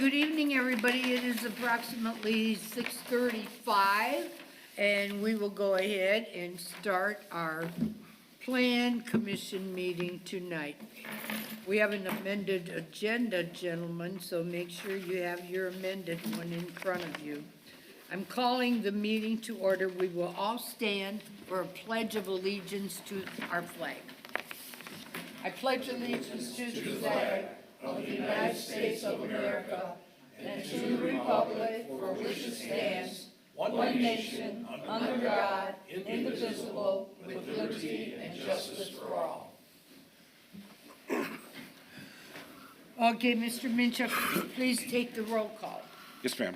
good evening, everybody. It is approximately 6:35, and we will go ahead and start our Plan Commission meeting tonight. We have an amended agenda, gentlemen, so make sure you have your amended one in front of you. I'm calling the meeting to order. We will all stand for a pledge of allegiance to our flag. I pledge allegiance to the flag of the United States of America and to the republic for which it stands, one nation, under God, indivisible, with liberty and justice for all. Okay, Mr. Minchuk, please take the roll call. Yes, ma'am.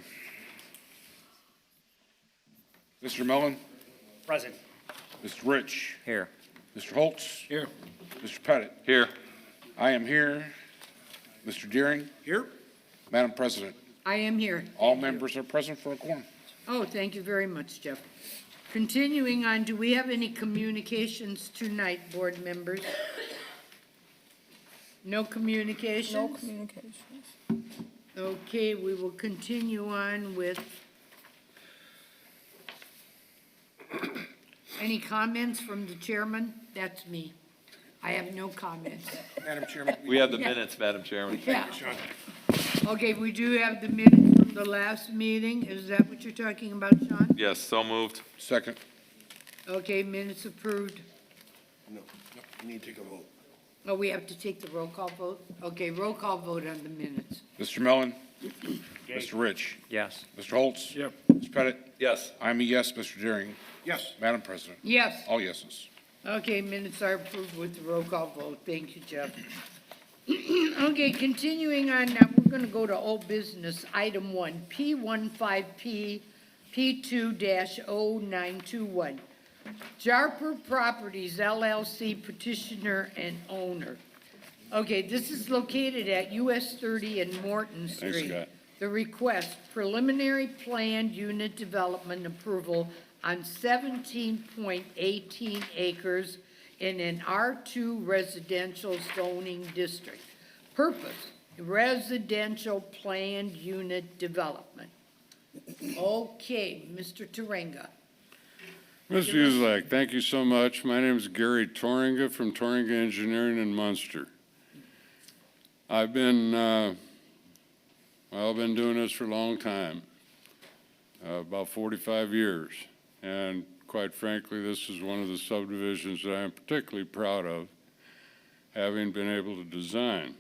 Mr. Mellon? Present. Mr. Rich? Here. Mr. Holtz? Here. Mr. Pettit? Here. I am here. Mr. Deering? Here. Madam President, I am here. all members are present for a quorum. Oh, thank you very much, Jeff. Continuing on, do we have any communications tonight, board members? No communications? No communications. Okay, we will continue on with any comments from the chairman? That's me. I have no comments. Madam Chairman. We have the minutes, Madam Chairman. Yeah. Okay, we do have the minutes from the last meeting. Is that what you're talking about, Sean? Yes, so moved. Second. Okay, minutes approved. No, you need to take a vote. Oh, we have to take the roll call vote? Okay, roll call vote on the minutes. Mr. Mellon? Mr. Rich? Yes. Mr. Holtz? Yep. Mr. Pettit? Yes. I'm a yes. Mr. Deering? Yes. Madam President, Yes. all yeses. Okay, minutes are approved with the roll call vote. Thank you, Jeff. Okay, continuing on now, we're gonna go to old business, item 1, P15P, P2-0921. Jarper Properties LLC petitioner and owner. Okay, this is located at US 30 and Morton Street. Scott. The request, preliminary planned unit development approval on 17.18 acres in an R2 residential zoning district. Purpose, residential planned unit development. Okay, Mr. Turenga. Mr. Uselak, thank you so much. My name is Gary Toringa from Toringa Engineering in Munster. I've been doing this for a long time, about 45 years. And quite frankly, this is one of the subdivisions that I am particularly proud of, having been able to design,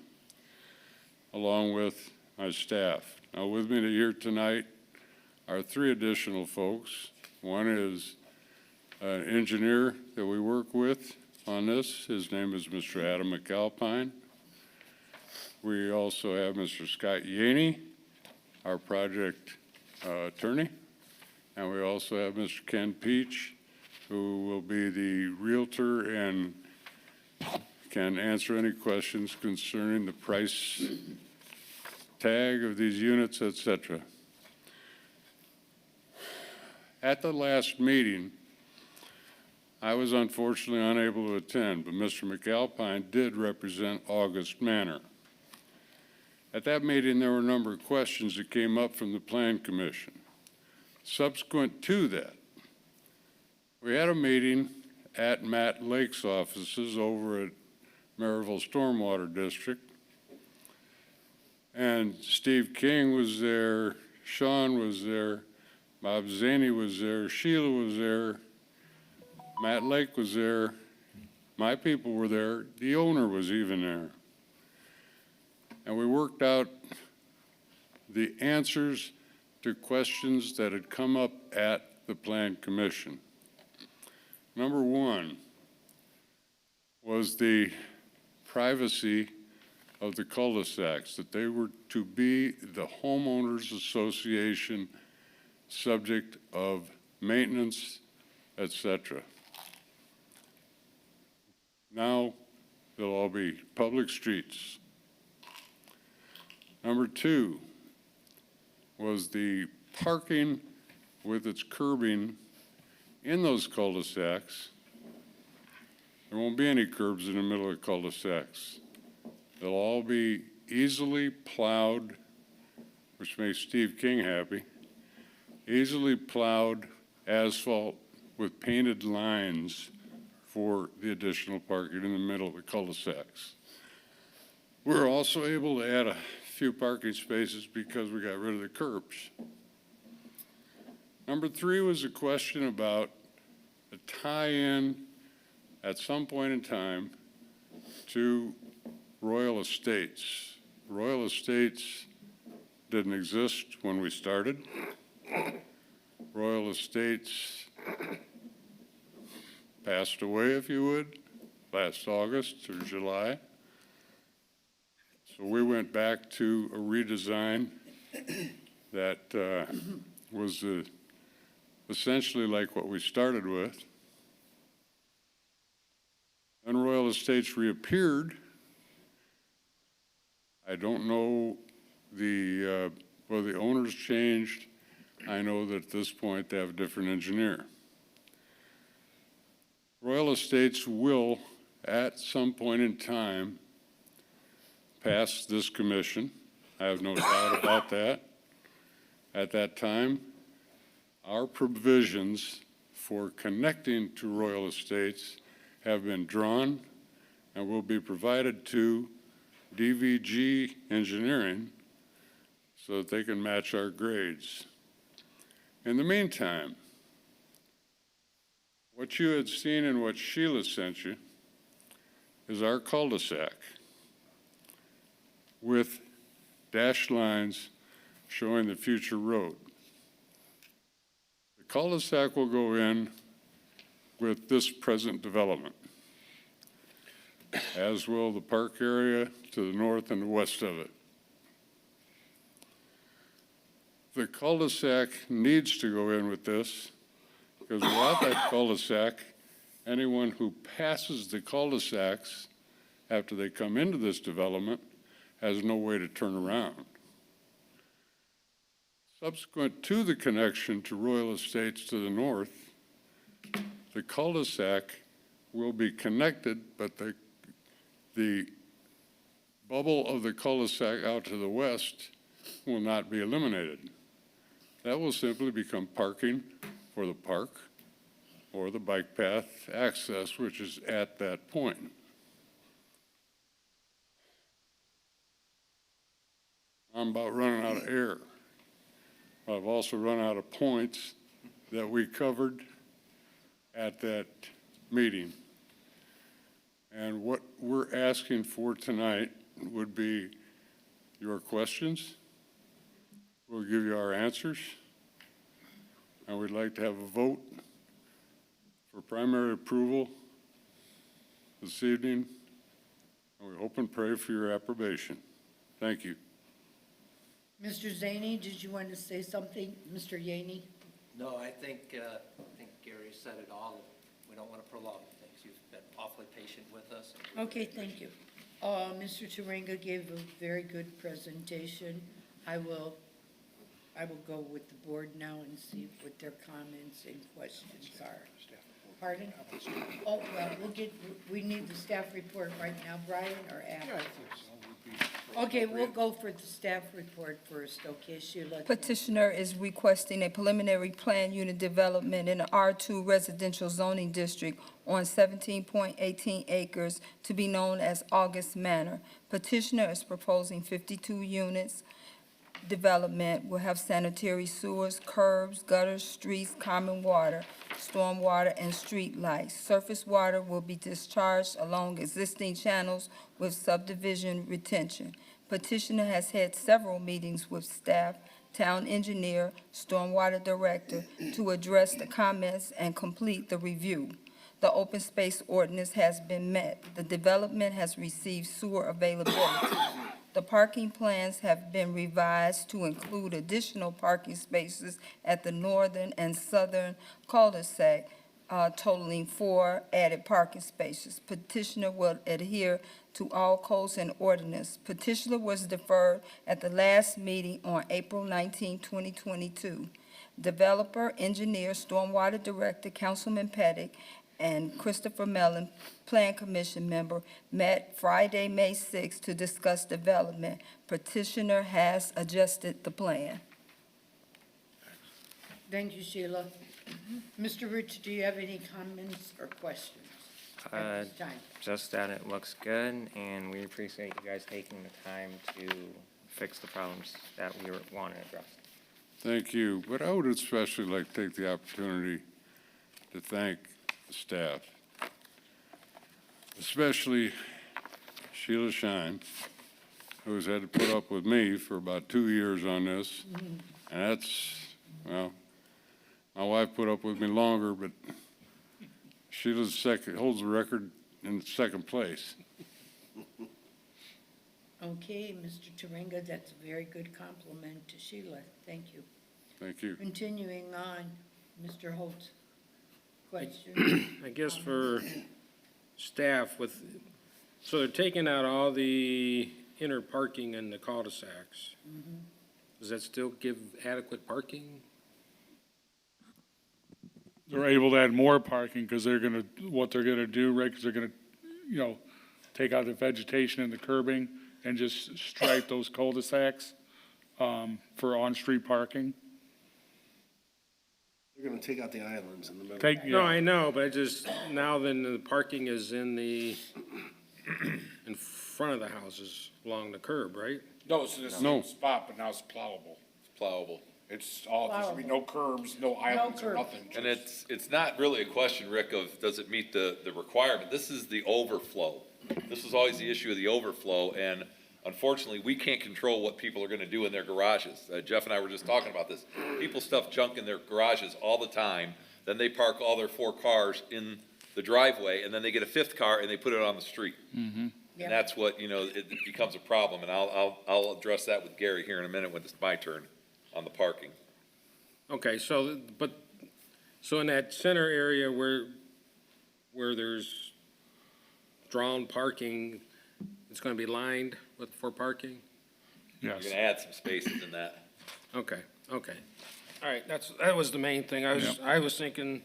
along with my staff. Now, with me here tonight are 3 additional folks. One is an engineer that we work with on this. His name is Mr. Adam McAlpine. We also have Mr. Scott Yaney, our project attorney. And we also have Mr. Ken Peach, who will be the realtor and can answer any questions concerning the price tag of these units, etc. At the last meeting, I was unfortunately unable to attend, but Mr. McAlpine did represent August Manor. At that meeting, there were a number of questions that came up from the Plan Commission. Subsequent to that, we had a meeting at Matt Lake's offices over at Merrillville Stormwater District. And Steve King was there, Sean was there, Bob Zaney was there, Sheila was there, Matt Lake was there, my people were there, the owner was even there. And we worked out the answers to questions that had come up at the Plan Commission. Number 1 was the privacy of the cul-de-sacs, that they were to be the homeowners association subject of maintenance, etc. Now they'll all be public streets. Number 2 was the parking with its curbing in those cul-de-sacs. There won't be any curbs in the middle of cul-de-sacs. They'll all be easily plowed which makes Steve King happy, easily plowed asphalt with painted lines for the additional parking in the middle of the cul-de-sacs. We're also able to add a few parking spaces because we got rid of the curbs. Number 3 was a question about a tie-in at some point in time to Royal Estates. Royal Estates didn't exist when we started. Royal Estates passed away, if you would, last August or July. So we went back to a redesign that was essentially like what we started with. Then Royal Estates reappeared. I don't know well, the owners changed. I know that at this point they have a different engineer. Royal Estates will, at some point in time, pass this commission. I have no doubt about that. At that time, our provisions for connecting to Royal Estates have been drawn and will be provided to DVG Engineering so that they can match our grades. In the meantime, what you had seen and what Sheila sent you is our cul-de-sac with dashed lines showing the future road. The cul-de-sac will go in with this present development, as will the park area to the north and the west of it. The cul-de-sac needs to go in with this because without that cul-de-sac, anyone who passes the cul-de-sacs after they come into this development has no way to turn around. Subsequent to the connection to Royal Estates to the north, the cul-de-sac will be connected, but the bubble of the cul-de-sac out to the west will not be eliminated. That will simply become parking for the park or the bike path access, which is at that point. I'm about running out of air. I've also run out of points that we covered at that meeting. And what we're asking for tonight would be your questions. We'll give you our answers. And we'd like to have a vote for primary approval this evening. And we hope and pray for your approbation. Thank you. Mr. Zaney, did you want to say something? Mr. Yaney? No, I think Gary said it all. We don't want to prolong things. You've been awfully patient with us. Okay, thank you. Mr. Turinga gave a very good presentation. I will go with the board now and see what their comments and questions are. Pardon? Oh, well, we need the staff report right now, Brian, or after? Okay, we'll go for the staff report first, okay, Sheila? Petitioner is requesting a preliminary plan unit development in the R2 residential zoning district on 17.18 acres to be known as August Manor. Petitioner is proposing 52 units. Development will have sanitary sewers, curbs, gutters, streets, common water, storm water, and street lights. Surface water will be discharged along existing channels with subdivision retention. Petitioner has had several meetings with staff, town engineer, stormwater director to address the comments and complete the review. The open space ordinance has been met. The development has received sewer availability. The parking plans have been revised to include additional parking spaces at the northern and southern cul-de-sac, totaling 4 added parking spaces. Petitioner will adhere to all codes and ordinance. Petitioner was deferred at the last meeting on April 19, 2022. Developer, engineer, stormwater director, Councilman Pettit, and Christopher Mellon, Plan Commission member, met Friday, May 6, to discuss development. Petitioner has adjusted the plan. Thank you, Sheila. Mr. Rich, do you have any comments or questions at this time? Just that it looks good, and we appreciate you guys taking the time to fix the problems that we want to address. Thank you, but I would especially like to take the opportunity to thank the staff, especially Sheila Shine, who's had to put up with me for about 2 years on this. And that's, well, my wife put up with me longer, but Sheila's holds the record in second place. Okay, Mr. Turinga, that's a very good compliment to Sheila. Thank you. Thank you. Continuing on, Mr. Holtz, question? I guess for staff so they're taking out all the inner parking in the cul-de-sacs. Does that still give adequate parking? They're able to add more parking because what they're gonna do, right, because they're gonna, take out the vegetation and the curbing and just stripe those cul-de-sacs, for on-street parking. They're gonna take out the islands in the middle. No, I know, but now then the parking is in front of the houses along the curb, right? No, it's in the No. same spot, but now it's plowable. It's plowable. It's all, there's gonna be no curbs, no islands or curbs. nothing. And it's not really a question, Rick, of does it meet the requirement? This is the overflow. This was always the issue of the overflow, and unfortunately, we can't control what people are gonna do in their garages. Jeff and I were just talking about this. People stuff junk in their garages all the time, then they park all their 4 cars in the driveway, and then they get a 5th car and they put it on the street. And that's what, it becomes a problem, and I'll address that with Gary here in a minute when it's my turn on the parking. Okay, so in that center area where there's drawn parking, it's gonna be lined for parking? You're Yes. gonna add some spaces in that. Okay. All right, that was the main thing. I was thinking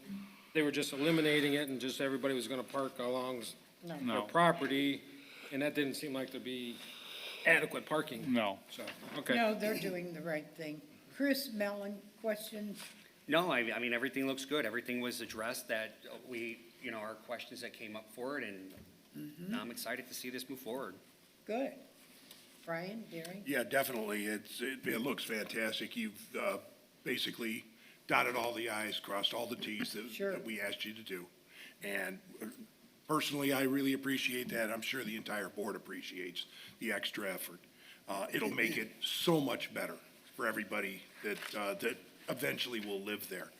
they were just eliminating it and just everybody was gonna park along their No. property, and that didn't seem like to be adequate parking. No. So, okay. No, they're doing the right thing. Chris Mellon, questions? No, I mean, everything looks good. Everything was addressed that our questions that came up for it, and now I'm excited to see this move forward. Good. Brian, Gary? Yeah, definitely. It looks fantastic. You've basically dotted all the i's, crossed all the t's Sure. that we asked you to do. And personally, I really appreciate that. I'm sure the entire board appreciates the extra effort. It'll make it so much better for everybody that eventually will live there.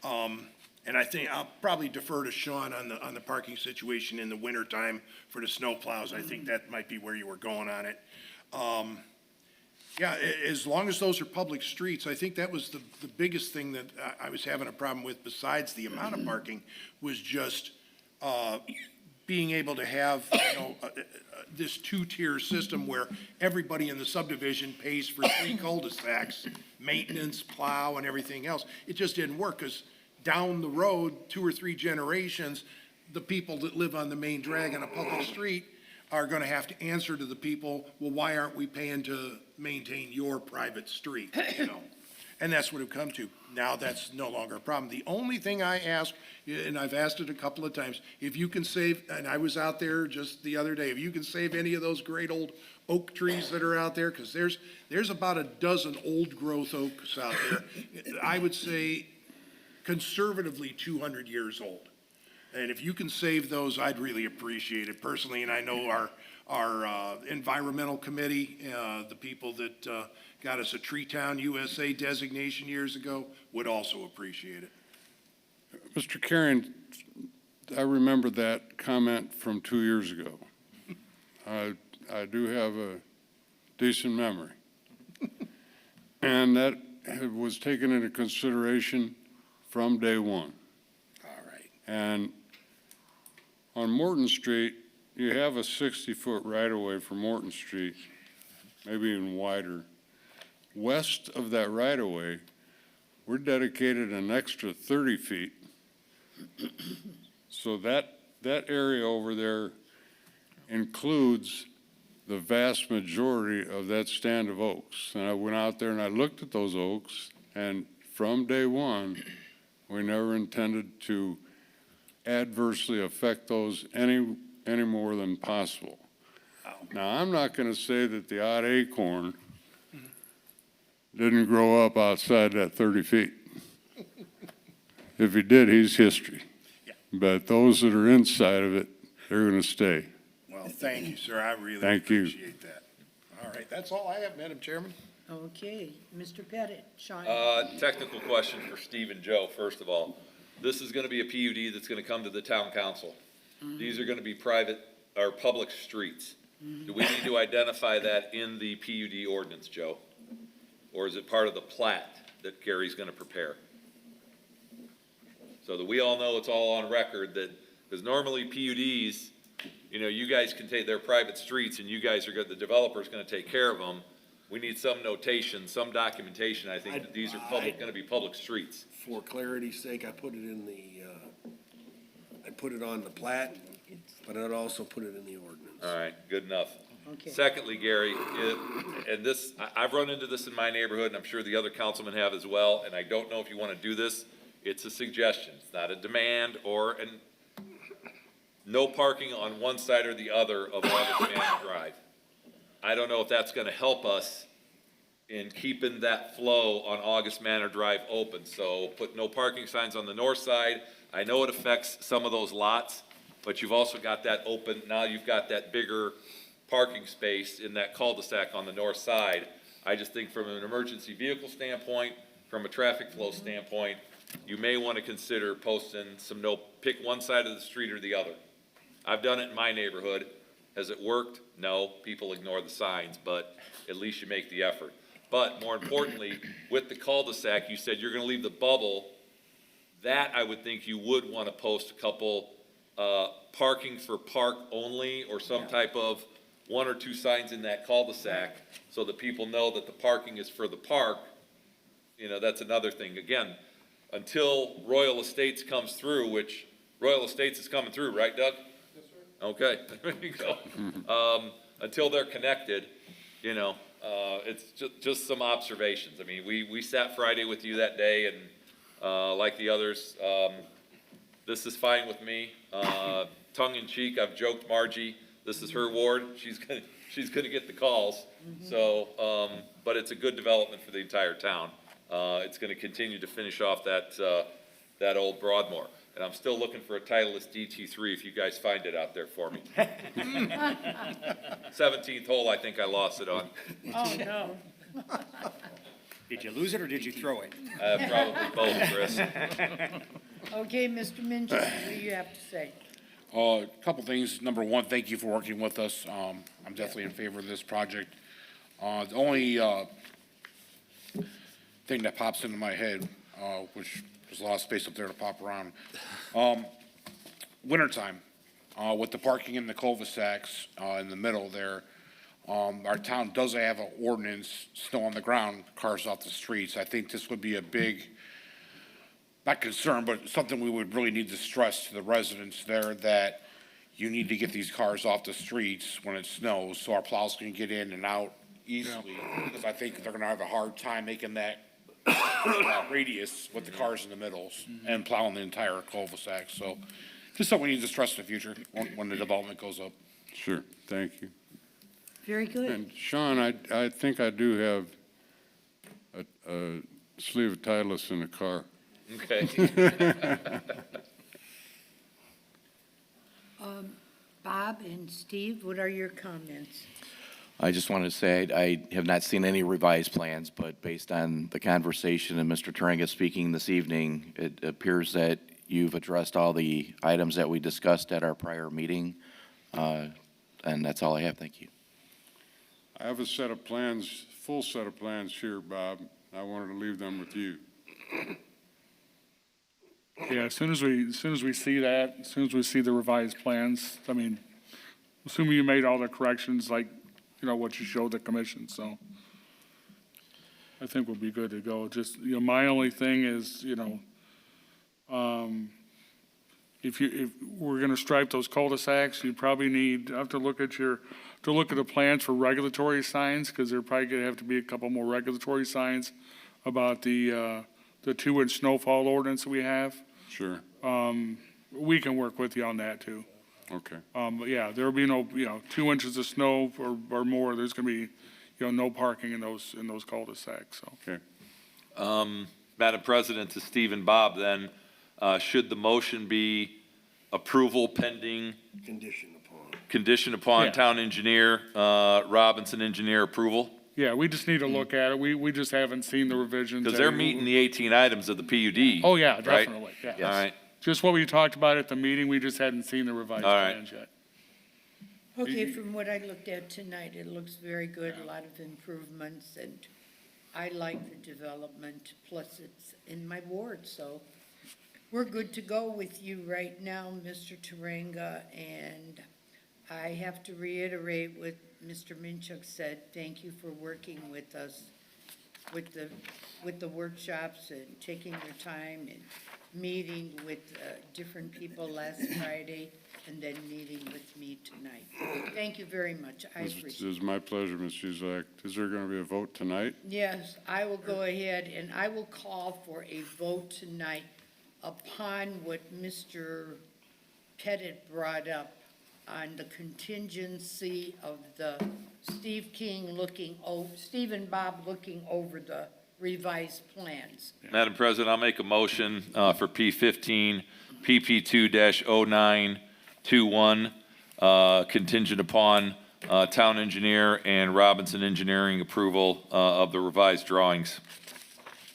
And I think I'll probably defer to Sean on the parking situation in the wintertime for the snow plows. I think that might be where you were going on it. Yeah, as long as those are public streets, I think that was the biggest thing that I was having a problem with, besides the amount of parking, was just being able to have, this 2-tier system where everybody in the subdivision pays for 3 cul-de-sacs, maintenance, plow, and everything else. It just didn't work, because down the road, 2 or 3 generations, the people that live on the main drag on a public street are gonna have to answer to the people, well, why aren't we paying to maintain your private street, And that's what it come to. Now, that's no longer a problem. The only thing I ask, and I've asked it a couple of times, if you can save, and I was out there just the other day, if you can save any of those great old oak trees that are out there, because there's about a dozen old-growth oaks out there. I would say conservatively 200 years old. And if you can save those, I'd really appreciate it personally, and I know our environmental committee, the people that got us a Tree Town USA designation years ago, would also appreciate it. Mr. Carrion, I remember that comment from 2 years ago. I do have a decent memory. And that was taken into consideration from day one. All right. And on Morton Street, you have a 60-foot right-of-way for Morton Street, maybe even wider. West of that right-of-way, we're dedicated an extra 30 feet So that area over there includes the vast majority of that stand of oaks. And I went out there and I looked at those oaks, and from day one, we never intended to adversely affect those any more than possible. Now, I'm not going to say that the odd acorn didn't grow up outside that 30 feet. If he did, he's history. But those that are inside of it, they're going to stay. Well, thank you, sir. I really Thank you. appreciate that. All right, that's all I have, Madam Chairman. Okay, Mr. Pettit, Sean. Technical question for Steve and Joe, first of all. This is gonna be a PUD that's gonna come to the town council. These are gonna be private or public streets. Do we need to identify that in the PUD ordinance, Joe? Or is it part of the plat that Gary's gonna prepare? So that we all know it's all on record that, because normally PUDs, you know, you guys can take their private streets and you guys are good, the developer's gonna take care of them. We need some notation, some documentation, I think, that these are gonna be public streets. For clarity's sake, I put it in I put it on the plat, but I'd also put it in the ordinance. All right, good enough. Okay. Secondly, Gary, and this, I've run into this in my neighborhood, and I'm sure the other councilmen have as well, and I don't know if you want to do this. It's a suggestion. It's not a demand no parking on one side or the other of August Manor Drive. I don't know if that's going to help us in keeping that flow on August Manor Drive open. So put no parking signs on the north side. I know it affects some of those lots, but you've also got that open, now you've got that bigger parking space in that cul-de-sac on the north side. I just think from an emergency vehicle standpoint, from a traffic flow standpoint, you may want to consider posting some pick one side of the street or the other. I've done it in my neighborhood. Has it worked? No, people ignore the signs, but at least you make the effort. But more importantly, with the cul-de-sac, you said you're gonna leave the bubble. That I would think you would wanna post a couple, parking for park only, or some type of one or two signs in that cul-de-sac, so that people know that the parking is for the park. You know, that's another thing. Again, until Royal Estates comes through, which Royal Estates is coming through, right, Doug? Okay, there you go. Until they're connected, you know, it's just some observations. I mean, we sat Friday with you that day, and like the others, this is fine with me. Tongue in cheek, I've joked Margie, this is her ward, she's gonna get the calls. So, but it's a good development for the entire town. It's gonna continue to finish off that old Broadmoor. And I'm still looking for a Titleist DT3 if you guys find it out there for me. 17th hole, I think I lost it on. Oh, no. Did you lose it or did you throw it? Probably both, Chris. Okay, Mr. Minchin, what do you have to say? A couple things. Number one, thank you for working with us. I'm definitely in favor of this project. The only thing that pops into my head, which there's a lot of space up there to pop around. Wintertime, with the parking in the cul-de-sacs, in the middle there, our town does have an ordinance, snow on the ground, cars off the streets. I think this would be a big, not concern, but something we would really need to stress to the residents there, that you need to get these cars off the streets when it snows, so our plows can get in and out easily, because I think they're gonna have a hard time making that radius with the cars in the middles and plowing the entire cul-de-sac. So just something we need to stress in the future when the development goes up. Sure, thank you. Very good. And Sean, I think I do have a sleeve of Titleist in the car. Okay. Bob and Steve, what are your comments? I just wanted to say I have not seen any revised plans, but based on the conversation and Mr. Turinga speaking this evening, it appears that you've addressed all the items that we discussed at our prior meeting, and that's all I have. Thank you. I have a set of plans, full set of plans here, Bob. I wanted to leave them with you. Yeah, as soon as we see that, as soon as we see the revised plans, I mean, assuming you made all the corrections, like, you know, what you showed the commission, so I think we'll be good to go. Just, you know, my only thing is, you if we're gonna stripe those cul-de-sacs, you probably have to look at the plans for regulatory signs, because there probably gonna have to be a couple more regulatory signs about the 2-inch snowfall ordinance that we have. Sure, We can work with you on that too. okay. But yeah, there'll be no, 2 inches of snow or more, there's gonna be, no parking in those cul-de-sacs, so. Okay. Madam President, to Steve and Bob, then, should the motion be approval pending, Condition upon. Yeah. town engineer, Robinson engineer approval? Yeah, we just need to look at it. We just haven't seen the revisions. Because they're meeting the 18 items of the PUD. Oh, yeah, right? definitely, yeah. All right, Just what we talked about at the meeting, we just hadn't seen the revised All right. plans yet. Okay, from what I looked at tonight, it looks very good, a lot of improvements, and I like the development, plus it's in my ward, so we're good to go with you right now, Mr. Taranga, and I have to reiterate what Mr. Minchuk said, thank you for working with us with the workshops and taking your time and meeting with different people last Friday and then meeting with me tonight. Thank you very much. I appreciate it. It's my pleasure, Ms. Uzelak. Is there going to be a vote tonight? Yes, I will go ahead and I will call for a vote tonight upon what Mr. Pettit brought up on the contingency of the Steve and Bob looking over the revised plans. Madam President, I'll make a motion for P15, PP2-0921, contingent upon town engineer and Robinson Engineering approval of the revised drawings.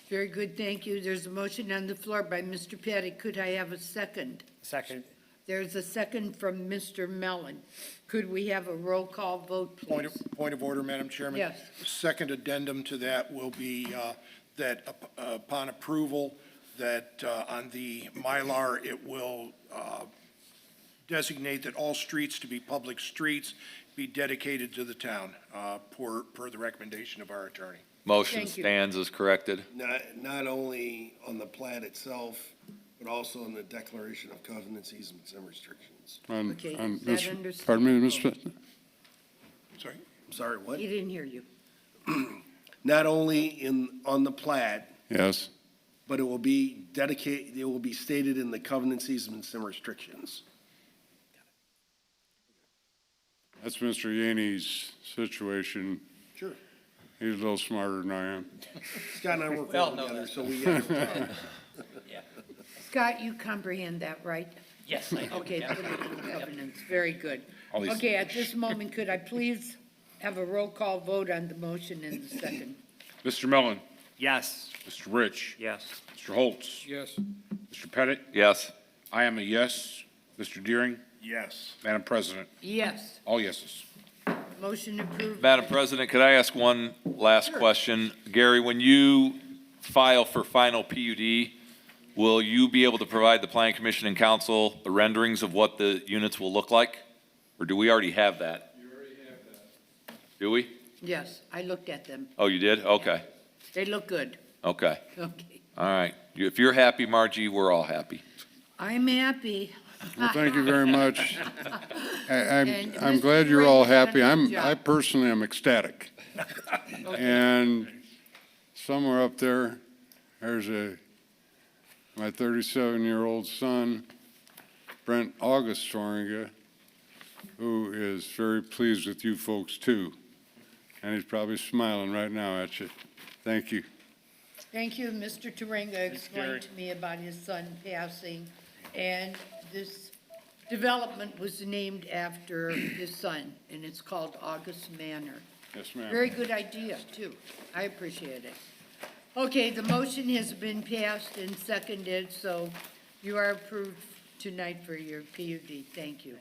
Very good, thank you. There's a motion on the floor by Mr. Pettit. Could I have a second? Second. There's a second from Mr. Mellon. Could we have a roll call vote, please? Point of order, Madam Chairman. Yes. Second addendum to that will be that upon approval, that on the Mylar, it will designate that all streets to be public streets, be dedicated to the town, per the recommendation of our attorney. Motion Thank you. stands as corrected. Not only on the plat itself, but also in the declaration of covenants, easements, and restrictions. Okay, is that understood? Pardon me, Ms. President? Sorry? I'm sorry, what? He didn't hear you. Not only on the plat, Yes. but it will be dedicated, it will be stated in the covenants, easements, and restrictions. That's Mr. Yaney's situation. Sure. He's a little smarter than I am. Scott and I work Well, well no, together, that's- so we have to talk. Scott, you comprehend that, right? Yes, I do. Okay, Yeah. political covenants, very good. All these- Okay, at this moment, could I please have a roll call vote on the motion in the second? Mr. Mellon, Yes. Mr. Rich, Yes. Mr. Holtz, Yes. Mr. Pettit, Yes. I am a yes. Mr. Deering, Yes. Madam President, Yes, all yeses. motion approved. Madam President, could I ask one last question? Gary, when you file for final PUD, will you be able to provide the Plan Commission and Council the renderings of what the units will look like? Or do we already have that? You already have that. Do we? Yes, I looked at them. Oh, you did? Okay, They look good. okay. Okay. All right. If you're happy, Margie, we're all happy. I'm happy. Well, thank you very much. I'm And glad Mr. you're all Ray's done a happy. good I job. personally am ecstatic. And somewhere up there, there's my 37-year-old son, Brent August Soringa, who is very pleased with you folks too. And he's probably smiling right now at you. Thank you. Thank you. Mr. Taranga explained to me about his son passing, and this development was named after his son, and it's called August Manor. Yes, ma'am. Very good idea, too. I appreciate it. Okay, the motion has been passed and seconded, so you are approved tonight for your PUD. Thank you.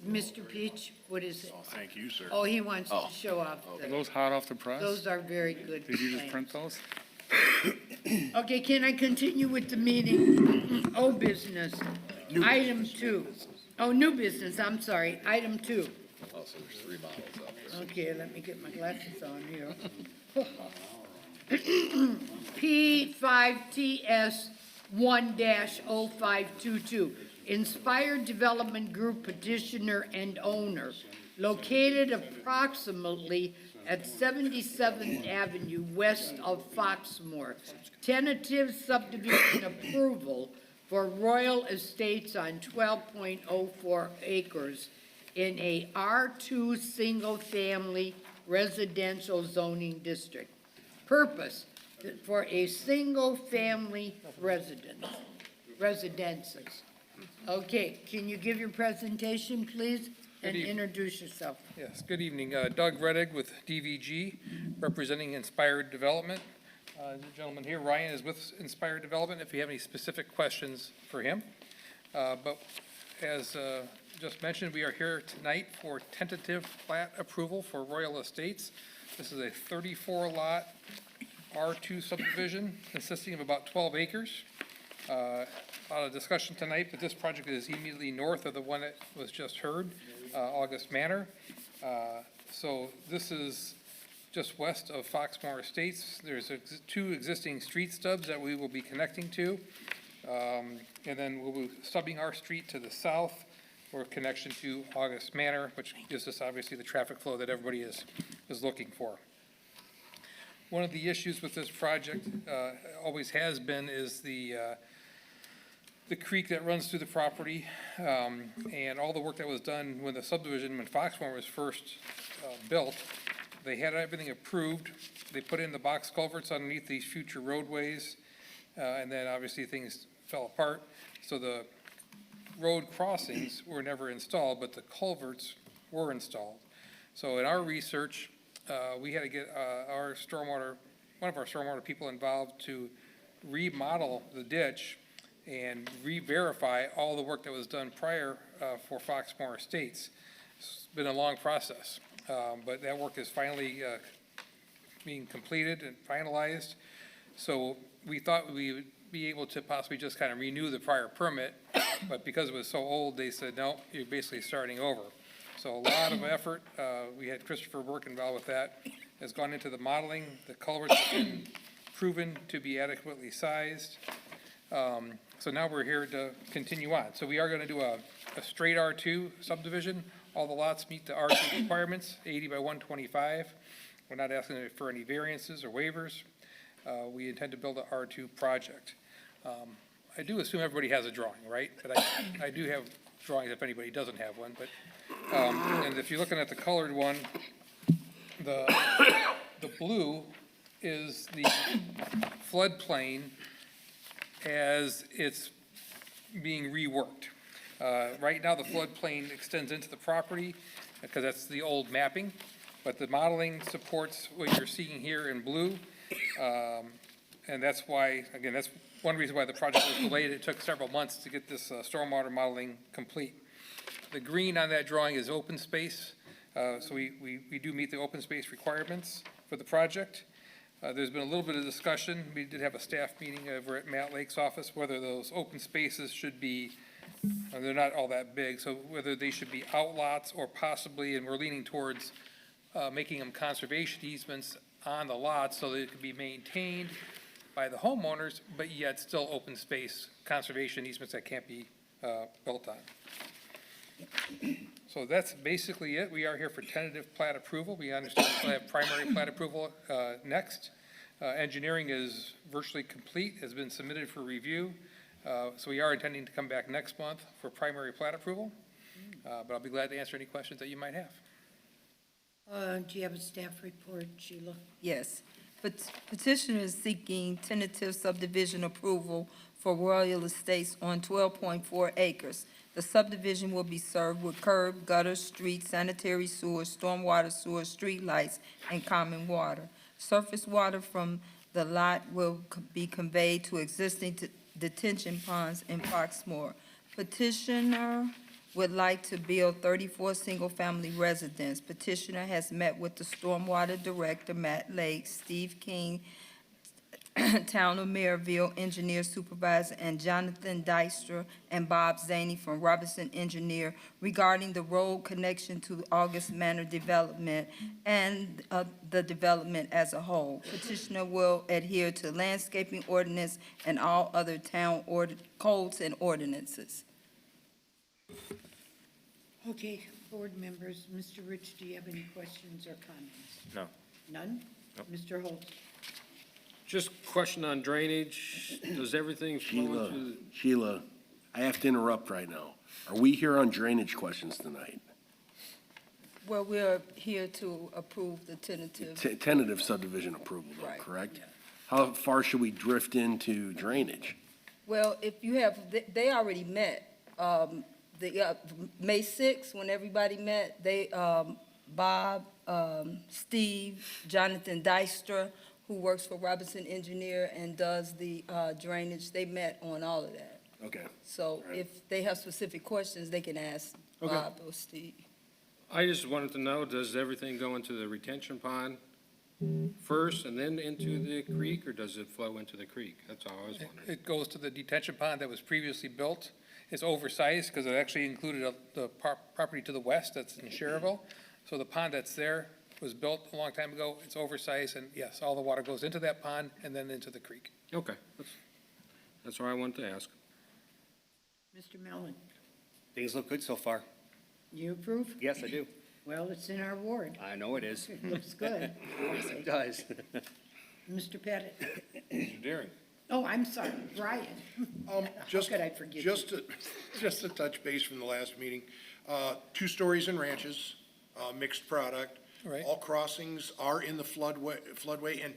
Mr. Peach, what is it? Thank you, sir. Oh, he wants to show off. Are those hot off the press? Those are very good. Did you just plans. print those? Okay, can I continue with the meeting? Old business. Item 2. Oh, new business, I'm sorry. Item 2. Oh, so there's 3 models out there. Okay, let me get my glasses on here. P5TS 1-0522. Inspired Development Group petitioner and owner, located approximately at 77th Avenue west of Foxmore. Tentative subdivision approval for Royal Estates on 12.04 acres in a R2 single-family residential zoning district. Purpose, for a single-family residences. Okay, can you give your presentation, please, and introduce yourself? Yes, good evening. Doug Reddick with DVG, representing Inspired Development. The gentleman here, Ryan, is with Inspired Development, if you have any specific questions for him. But as just mentioned, we are here tonight for tentative plat approval for Royal Estates. This is a 34-lot R2 subdivision consisting of about 12 acres. A lot of discussion tonight, but this project is immediately north of the one that was just heard, August Manor. So this is just west of Foxmore Estates. There's two existing street stubs that we will be connecting to. And then we'll be subbing our street to the south for connection to August Manor, which gives us obviously the traffic flow that everybody is looking for. One of the issues with this project, always has been, is the creek that runs through the property, and all the work that was done when the subdivision, when Foxmore was first built. They had everything approved. They put in the box culverts underneath these future roadways, and then obviously things fell apart. So the road crossings were never installed, but the culverts were installed. So in our research, we had to get one of our stormwater people involved to remodel the ditch and re-verify all the work that was done prior for Foxmore Estates. It's been a long process, but that work is finally being completed and finalized. So we thought we would be able to possibly just kind of renew the prior permit, but because it was so old, they said, no, you're basically starting over. So a lot of effort, we had Christopher Burke involved with that, has gone into the modeling. The culverts have been proven to be adequately sized. So now we're here to continue on. So we are going to do a straight R2 subdivision. All the lots meet the R2 requirements, 80 by 125. We're not asking for any variances or waivers. We intend to build an R2 project. I do assume everybody has a drawing, right? But I do have drawings if anybody doesn't have one. But and if you're looking at the colored one, the blue is the floodplain as it's being reworked. Right now, the floodplain extends into the property because that's the old mapping, but the modeling supports what you're seeing here in blue. And that's why, again, that's one reason why the project was delayed. It took several months to get this stormwater modeling complete. The green on that drawing is open space. So we do meet the open space requirements for the project. There's been a little bit of discussion. We did have a staff meeting over at Matt Lake's office, whether those open spaces should be, they're not all that big, so whether they should be outlots or possibly, and we're leaning towards making them conservation easements on the lots so that it could be maintained by the homeowners, but yet still open space conservation easements that can't be built on. So that's basically it. We are here for tentative plat approval. We understand we'll have primary plat approval next. Engineering is virtually complete, has been submitted for review. So we are intending to come back next month for primary plat approval. But I'll be glad to answer any questions that you might have. Do you have a staff report, Sheila? Yes. Petitioner is seeking tentative subdivision approval for Royal Estates on 12.4 acres. The subdivision will be served with curb, gutter, street, sanitary sewer, stormwater sewer, street lights, and common water. Surface water from the lot will be conveyed to existing detention ponds in Foxmore. Petitioner would like to build 34 single-family residents. Petitioner has met with the Stormwater Director, Matt Lake, Steve King, Town of Merrillville Engineer Supervisor, and Jonathan Dykstra and Bob Zaney from Robinson Engineer regarding the road connection to August Manor development and the development as a whole. Petitioner will adhere to landscaping ordinance and all other town codes and ordinances. Okay, board members, Mr. Rich, do you have any questions or comments? No. None? Nope. Mr. Holtz? Just question on drainage, does everything flow into? Sheila, I have to interrupt right now. Are we here on drainage questions tonight? Well, we're here to approve the tentative. Tentative subdivision approval, though, Right. correct? How far should we drift into drainage? Well, if you have, they already met. May 6th, when everybody met, they, Bob, Steve, Jonathan Dykstra, who works for Robinson Engineer and does the drainage, they met on all of that. Okay. So Right. if they have specific questions, they can ask Okay. Bob or Steve. I just wanted to know, does everything go into the retention pond first and then into the creek, or does it flow into the creek? That's all I was wondering. It goes to the detention pond that was previously built. It's oversized because it actually included the property to the west that's in Sherrville. So the pond that's there was built a long time ago. It's oversized, and yes, all the water goes into that pond and then into the creek. Okay, that's all I wanted to ask. Mr. Mellon, Things look good so far. you approve? Yes, I do. Well, it's in our ward. I know it is. It looks good. Yes, it does. Mr. Pettit? Mr. Deering. Oh, I'm sorry, Brian. Just, How could I forget you? just to touch base from the last meeting, 2 stories and ranches, mixed product. Right. All crossings are in the floodway, and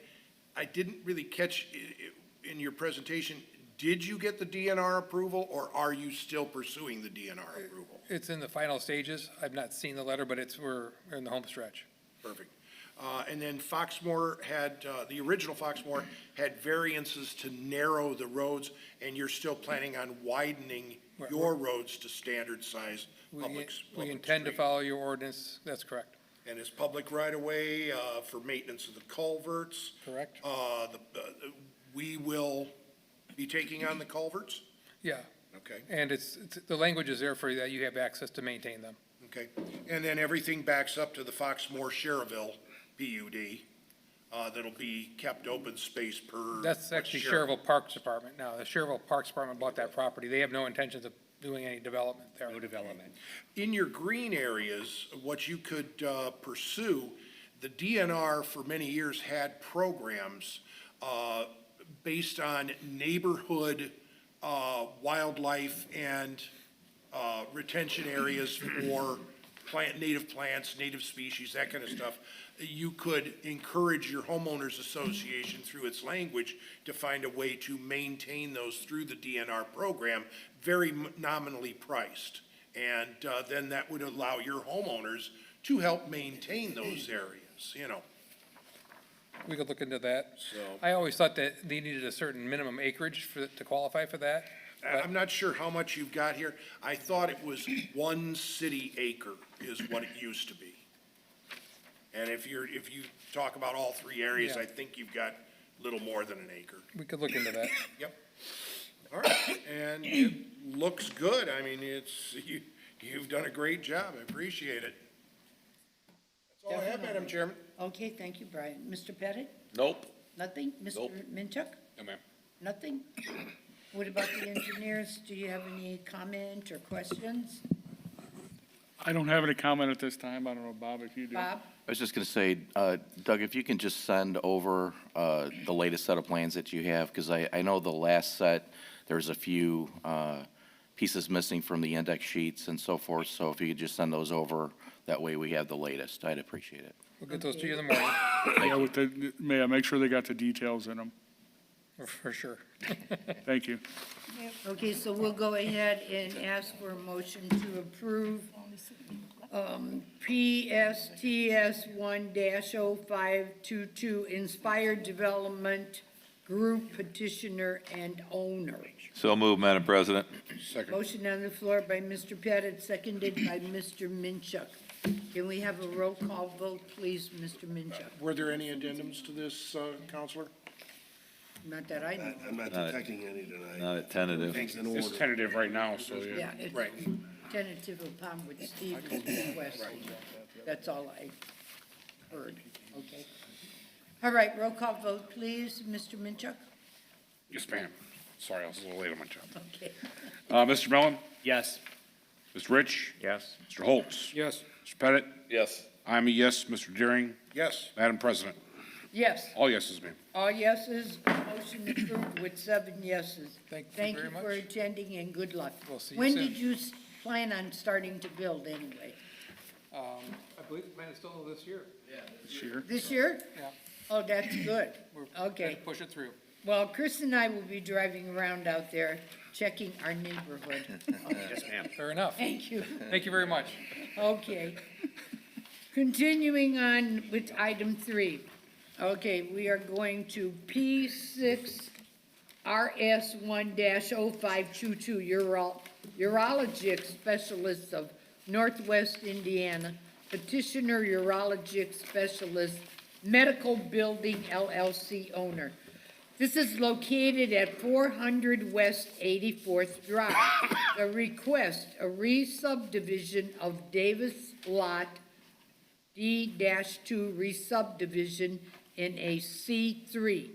I didn't really catch in your presentation, did you get the DNR approval, or are you still pursuing the DNR approval? It's in the final stages. I've not seen the letter, but we're in the home stretch. Perfect. And then Foxmore had, the original Foxmore had variances to narrow the roads, and you're still planning on widening Right. your roads to standard size public We intend to street. follow your ordinance. That's correct. And is public right-of-way for maintenance of the culverts. Correct? We will be taking on the culverts? Yeah. Okay, And the language is there for that. You have access to maintain them. okay. And then everything backs up to the Foxmore Sherrville PUD. That'll be kept open space per. That's actually Sherrville Parks Department now. The Sherrville Parks Department bought that property. They have no intentions of doing any development there. No development. In your green areas, what you could pursue, the DNR for many years had programs based on neighborhood wildlife and retention areas for native plants, native species, that kind of stuff. You could encourage your homeowners association through its language to find a way to maintain those through the DNR program, very nominally priced. And then that would allow your homeowners to help maintain those areas, you know. We could look into that. So- I always thought that they needed a certain minimum acreage to qualify for that. I'm not sure how much you've got here. I thought it was 1 city acre is what it used to be. And if you talk about all 3 areas, Yeah. I think you've got a little more than an acre. We could look into that. Yep. All right, and it looks good. I mean, you've done a great job. I appreciate it. That's all I have, Madam Chairman. Okay, thank you, Brian. Mr. Pettit? Nope. Nothing? Mr. Minchuk? No, ma'am. Nothing? What about the engineers? Do you have any comment or questions? I don't have any comment at this time. I don't know, Bob, if you do. Bob? I was just going to say, Doug, if you can just send over the latest set of plans that you have, because I know the last set, there's a few pieces missing from the index sheets and so forth, so if you could just send those over, that way we have the latest, I'd appreciate it. We'll get those to you in the morning, Yeah, may I make sure they got the details in them? for sure. Thank you. Okay, so we'll go ahead and ask for a motion to approve PSTS 1-0522 Inspired Development Group Petitioner and Owner. So moved, Madam President. Second. Motion on the floor by Mr. Pettit, seconded by Mr. Minchuk. Can we have a roll call vote, please, Mr. Minchuk? Were there any addendums to this, Counselor? not that I know. I'm not detecting any tonight. Not at tentative. Everything's in It's order. tentative right now, so yeah. Yeah, it's Right. tentative upon what Steve is requesting. That's all I heard, okay? All right, roll call vote, please. Mr. Minchuk? Yes, ma'am. Sorry, I was a little late on my job. Okay. Mr. Mellon? Yes. Mr. Rich? Yes. Mr. Holtz? Yes. Mr. Pettit? Yes. I'm a yes. Mr. Deering? Yes. Madam President? Yes, All yeses, ma'am. all yeses, motion approved with 7 yeses. Thank you Thank very you much. for attending and good luck. We'll see you When soon. did you plan on starting to build anyway? I believe the plan is still this year. This year? This year? Yeah. Oh, that's good. We're trying Okay. to push it through. Well, Chris and I will be driving around out there, checking our neighborhood. Yes, ma'am. Fair enough. Thank you. Thank you very much. Okay. Continuing on with item 3. Okay, we are going to P6 RS1-0522, urologic specialist of Northwest Indiana, petitioner urologic specialist, medical building LLC owner. This is located at 400 West 84th Drive. The request, a re-subdivision of Davis Lot D-2 re-subdivision in a C3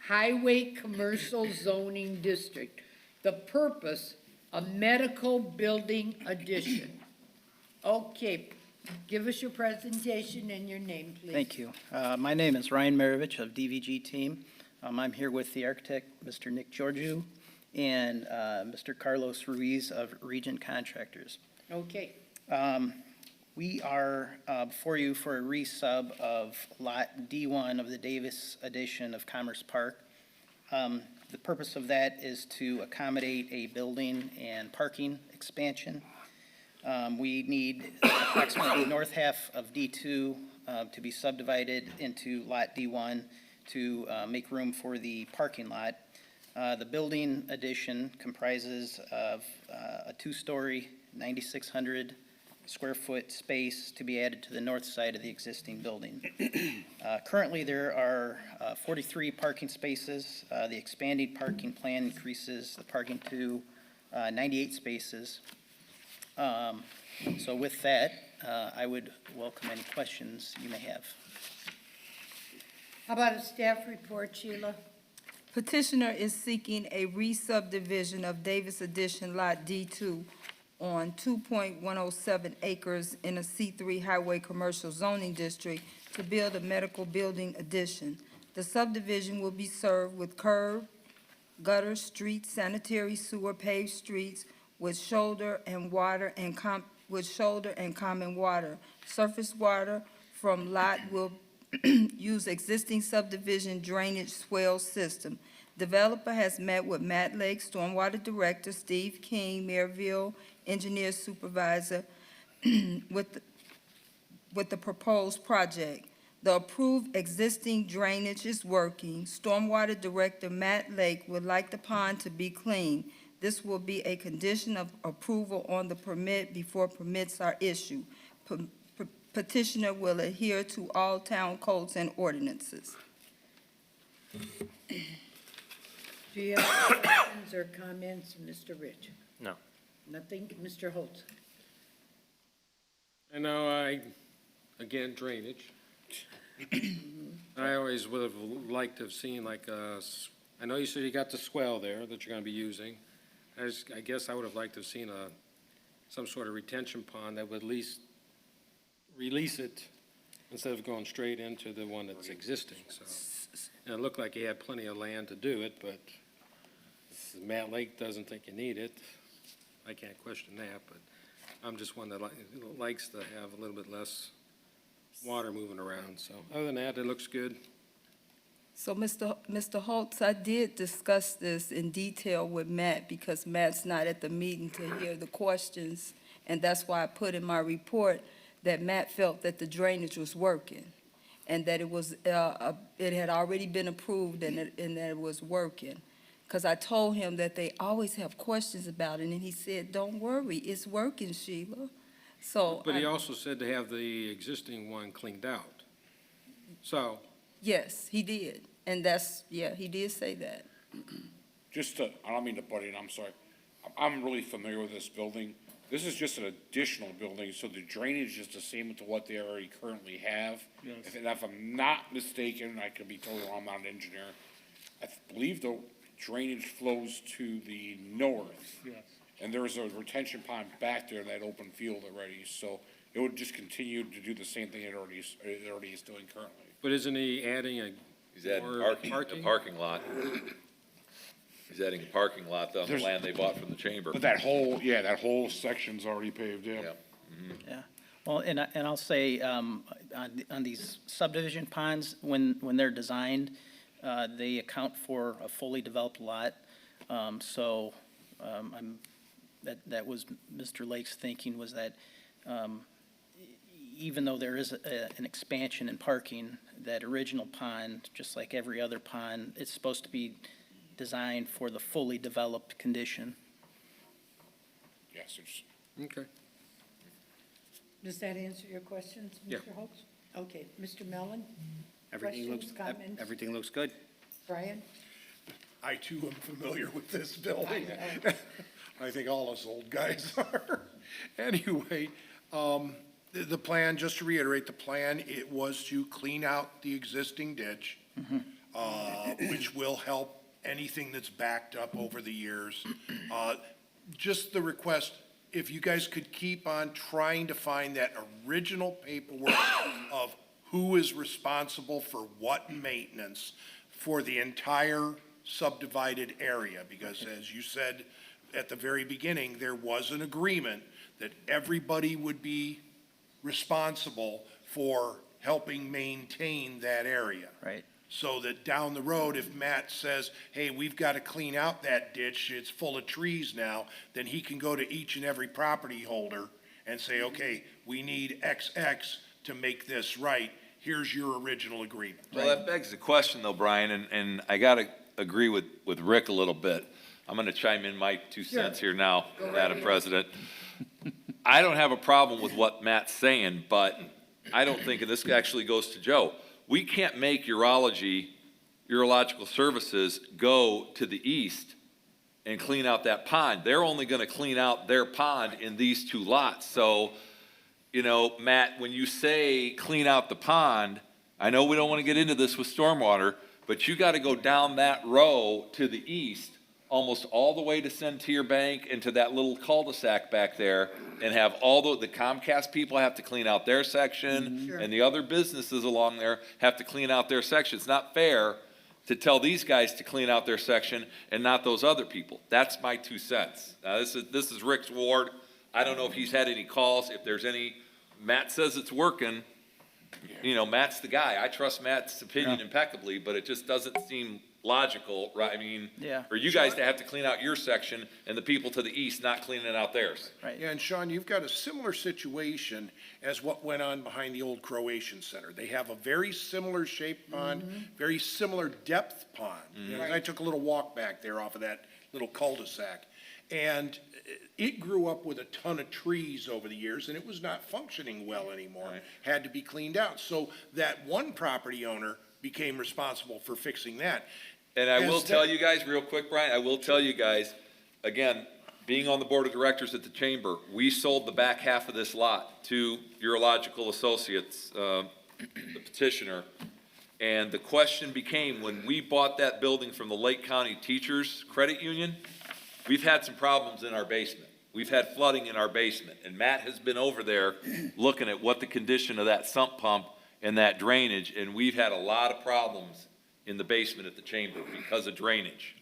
Highway Commercial Zoning District. The purpose, a medical building addition. Okay, give us your presentation and your name, please. Thank you. My name is Ryan Merrillville of DVG Team. I'm here with the architect, Mr. Nick Georgiou, and Mr. Carlos Ruiz of Regent Contractors. Okay, We are before you for a resub of Lot D1 of the Davis addition of Commerce Park. The purpose of that is to accommodate a building and parking expansion. We need approximately the north half of D2 to be subdivided into Lot D1 to make room for the parking lot. The building addition comprises of a 2-story, 9,600 square foot space to be added to the north side of the existing building. Currently, there are 43 parking spaces. The expanded parking plan increases the parking to 98 spaces. So with that, I would welcome any questions you may have. how about a staff report, Sheila? Petitioner is seeking a re-subdivision of Davis Addition Lot D2 on 2.107 acres in a C3 Highway Commercial Zoning District to build a medical building addition. The subdivision will be served with curb, gutter, street, sanitary sewer, paved streets with shoulder and common water. Surface water from lot will use existing subdivision drainage swell system. Developer has met with Matt Lake, Stormwater Director, Steve King, Merrillville Engineer Supervisor, with the proposed project. The approved existing drainage is working. Stormwater Director Matt Lake would like the pond to be clean. This will be a condition of approval on the permit before permits are issued. Petitioner will adhere to all town codes and ordinances. Do you have questions or comments, Mr. Rich? No. Nothing, Mr. Holtz? Again, drainage. I always would have liked to have seen like I know you said you got the swell there that you're gonna be using. I guess I would have liked to have seen some sort of retention pond that would at least release it instead of going straight into the one that's existing, so. And it looked like he had plenty of land to do it, but Matt Lake doesn't think you need it. I can't question that, but I'm just one that likes to have a little bit less water moving around, so. Other than that, it looks good. So, Mr. Holtz, I did discuss this in detail with Matt because Matt's not at the meeting to hear the questions, and that's why I put in my report that Matt felt that the drainage was working and that it had already been approved and that it was working. Because I told him that they always have questions about it, and he said, "Don't worry, it's working, Sheila." So, But he also said to have the existing one cleaned out. So, yes, he did. And that's, yeah, he did say that. Just to, I don't mean to butt in, I'm sorry. I'm really familiar with this building. This is just an additional building, so the drainage is the same to what they already currently have. Yes. And if I'm not mistaken, I could be totally wrong, I'm not an engineer. I believe the drainage flows to the north. Yes. And there's a retention pond back there in that open field already, so it would just continue to do the same thing it already is doing currently. But isn't he adding a He's adding more a parking lot. He's adding a parking lot on the There's- land they bought from the chamber. But that whole section's already paved, yeah. Yeah. Yeah, well, and I'll say, on these subdivision ponds, when they're designed, they account for a fully developed lot. That was Mr. Lake's thinking, was that, even though there is an expansion in parking, that original pond, just like every other pond, it's supposed to be designed for the fully developed condition. Yes, it's, Okay. Does that answer your questions, Yeah. Mr. Holtz? Okay, Mr. Mellon? Everything looks, Questions, comments? everything looks good. Brian? I too am familiar with this building. I think all us old guys are. Anyway, the plan, just to reiterate, the plan, it was to clean out the existing ditch, which will help anything that's backed up over the years. Just the request, if you guys could keep on trying to find that original paperwork of who is responsible for what maintenance for the entire subdivided area, because as you said at the very beginning, there was an agreement that everybody would be responsible for helping maintain that area. Right. So that down the road, if Matt says, hey, we've got to clean out that ditch, it's full of trees now, then he can go to each and every property holder and say, okay, we need XX to make this right. Here's your original agreement. Well, that begs the question though, Brian, and I gotta agree with Rick a little bit. I'm gonna chime in my 2 cents here now, Madam President. I don't have a problem with what Matt's saying, but I don't think, and this actually goes to Joe, we can't make urological services go to the east and clean out that pond. They're only gonna clean out their pond in these 2 lots. So, you know, Matt, when you say clean out the pond, I know we don't wanna get into this with stormwater, but you gotta go down that row to the east, almost all the way to Sentier Bank and to that little cul-de-sac back there, and have all the Comcast people have to clean out their section, and the other businesses along there have to clean out their section. It's not fair to tell these guys to clean out their section and not those other people. That's my 2 cents. Now, this is Rick's ward. I don't know if he's had any calls, if there's any, Matt says it's working. You know, Matt's the guy. I trust Matt's opinion impeccably, but it just doesn't seem logical, right? I mean, Yeah. for you guys to have to clean out your section and the people to the east not cleaning out theirs. Right. Yeah, and Sean, you've got a similar situation as what went on behind the old Croatian Center. They have a very similar shaped pond, very similar depth pond. You know, I took a little walk back there off of that little cul-de-sac. And it grew up with a ton of trees over the years, and it was not functioning well anymore. Right. Had to be cleaned out. So that one property owner became responsible for fixing that. And I will As tell that- you guys, real quick, Brian, I will tell you guys, again, being on the board of directors at the chamber, we sold the back half of this lot to Urological Associates, the petitioner. And the question became, when we bought that building from the Lake County Teachers Credit Union, we've had some problems in our basement. We've had flooding in our basement. And Matt has been over there looking at what the condition of that sump pump and that drainage, and we've had a lot of problems in the basement at the chamber because of drainage.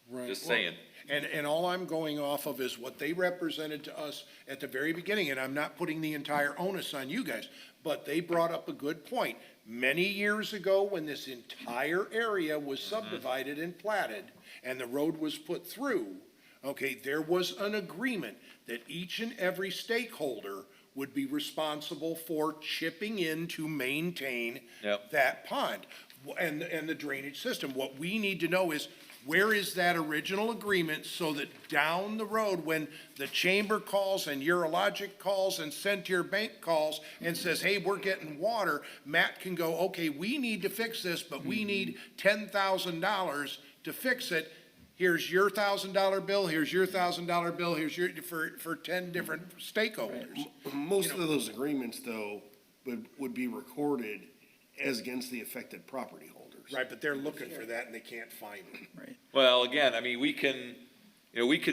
Right. Just saying. And all I'm going off of is what they represented to us at the very beginning, and I'm not putting the entire onus on you guys, but they brought up a good point. Many years ago, when this entire area was subdivided and platted, and the road was put through, okay, there was an agreement that each and every stakeholder would be responsible for chipping in to maintain Yep. that pond. and the drainage system. What we need to know is, where is that original agreement so that down the road, when the chamber calls and Urologic calls and Centier Bank calls and says, hey, we're getting water, Matt can go, okay, we need to fix this, but we need $10,000 to fix it. Here's your $1,000 bill, here's your $1,000 bill, here's your, for 10 different stakeholders. Most of those agreements, though, would be recorded as against the affected property holders. Right, but they're looking for that and they can't find it. Well, again, I mean, we can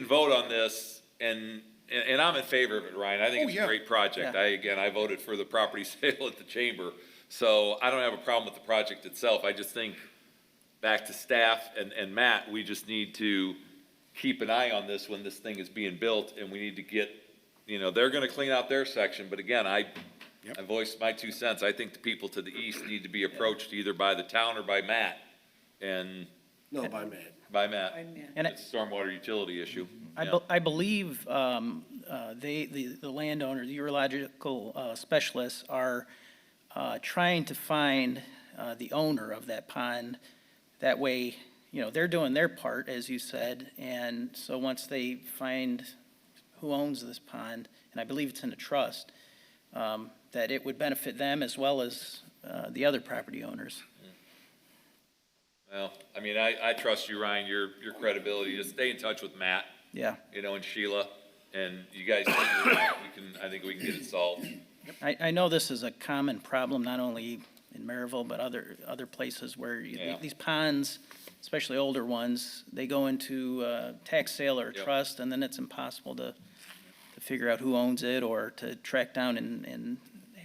vote on this, and I'm in favor of it, Ryan. I think it's a great project. I voted for the property sale at the chamber, so I don't have a problem with the project itself. I just think, back to staff and Matt, we just need to keep an eye on this when this thing is being built, and we need to get, they're gonna clean out their section, but again, I voiced my 2 cents. I think the people to the east need to be approached either by the town or by Matt, No, by Matt. by Matt. And It's a stormwater utility issue. I believe the landowner, the urological specialists are trying to find the owner of that pond. That way, they're doing their part, as you said, and so once they find who owns this pond, and I believe it's in a trust, that it would benefit them as well as the other property owners. Well, I mean, I trust you, Ryan, your credibility. Just stay in touch with Matt. Yeah. And Sheila, and you guys, I think we can get it solved. I know this is a common problem, not only in Merrillville, but other places where these ponds, especially older ones, they go into tax sale or trust, and then it's impossible to figure out who owns it or to track down and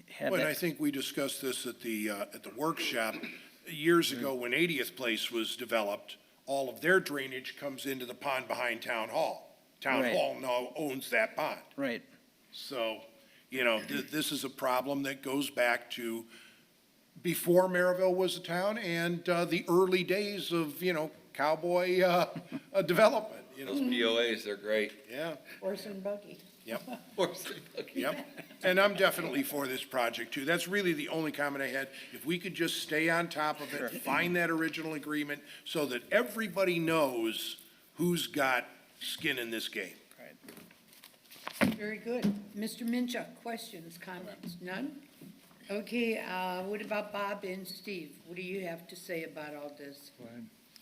have Well, and I that. think we discussed this at the workshop years ago when 80th Place was developed. All of their drainage comes into the pond behind Town Hall. Town Right. Hall now owns that pond. Right. So, this is a problem that goes back to before Merrillville was a town and the early days of, cowboy development, Those POAs, they're great. Yeah. Horse and buggy. Yep. Horse and buggy. Yep. And I'm definitely for this project too. That's really the only comment I had. If we could just stay on top of it, find that original agreement so that everybody knows who's got skin in this game. Very good. Mr. Minchuk, questions, comments? None? Okay, what about Bob and Steve? What do you have to say about all this?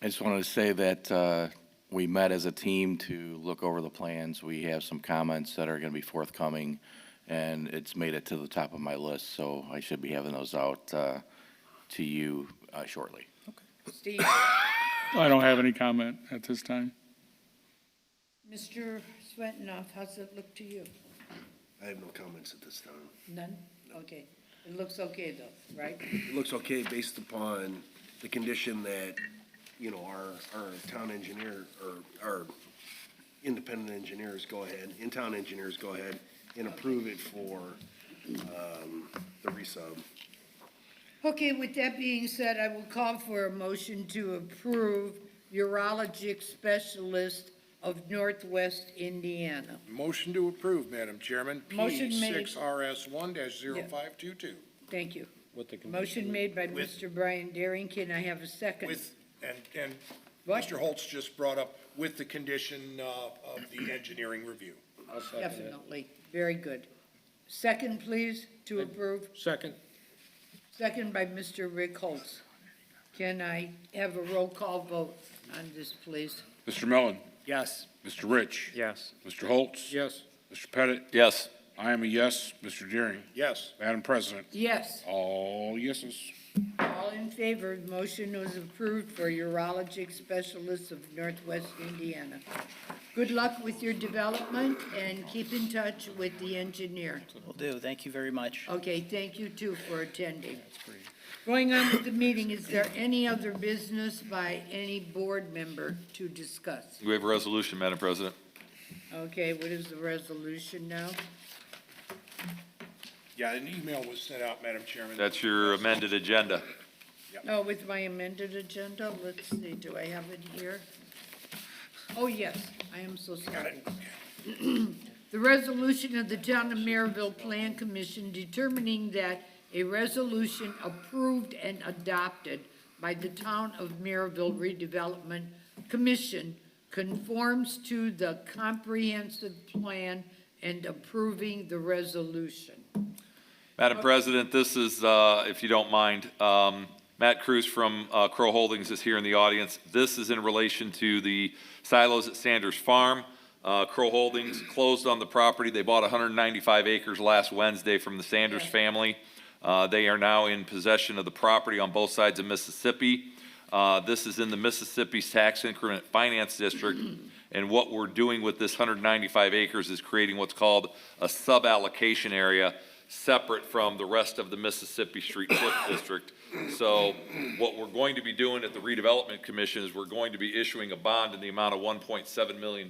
I just wanted to say that we met as a team to look over the plans. We have some comments that are going to be forthcoming, and it's made it to the top of my list, so I should be having those out to you shortly. Steve? I don't have any comment at this time. Mr. Swetinoff, how's it look to you? I have no comments at this time. None? Okay. It looks okay though, right? It looks okay based upon the condition that, our town engineer, or our independent engineers go ahead, in-town engineers go ahead and approve it for, the resub. Okay, with that being said, I will call for a motion to approve urologic specialist of Northwest Indiana. Motion to approve, Madam Chairman. Motion made. P6RS1-0522. Thank you. With the condition Motion made by With- Mr. Brian Daring. Can I have a second? With, and What? Mr. Holtz just brought up with the condition of the engineering review. I'll second it. Definitely. Very good. Second, please, to approve. Second. Second by Mr. Rick Holtz. Can I have a roll call vote on this, please? Mr. Mellon, Yes. Mr. Rich, Yes. Mr. Holtz, Yes. Mr. Pettit, Yes. I am a yes. Mr. Deering, Yes. Madam President, Yes. all yeses. All in favor, the motion was approved for urologic specialists of Northwest Indiana. Good luck with your development and keep in touch with the engineer. Will do. Thank you very much. Okay, thank you too for attending. Going on with the meeting, is there any other business by any board member to discuss? We have a resolution, Madam President. Okay, what is the resolution now? Yeah, an email was sent out, Madam Chairman. That's your amended agenda. Oh, with my amended agenda, let's see, do I have it here? Oh, yes, I am so sorry. The resolution of the Town of Maryville Plan Commission determining that a resolution approved and adopted by the Town of Merrillville Redevelopment Commission conforms to the comprehensive plan and approving the resolution. Madam President, this is, if you don't mind, Matt Cruz from Crow Holdings is here in the audience. This is in relation to the silos at Sanders Farm. Crow Holdings closed on the property. They bought 195 acres last Wednesday from the Sanders family. They are now in possession of the property on both sides of Mississippi. This is in the Mississippi Tax Increment Finance District, and what we're doing with this 195 acres is creating what's called a sub-allocation area separate from the rest of the Mississippi Street TIF District. So what we're going to be doing at the Redevelopment Commission is we're going to be issuing a bond in the amount of $1.7 million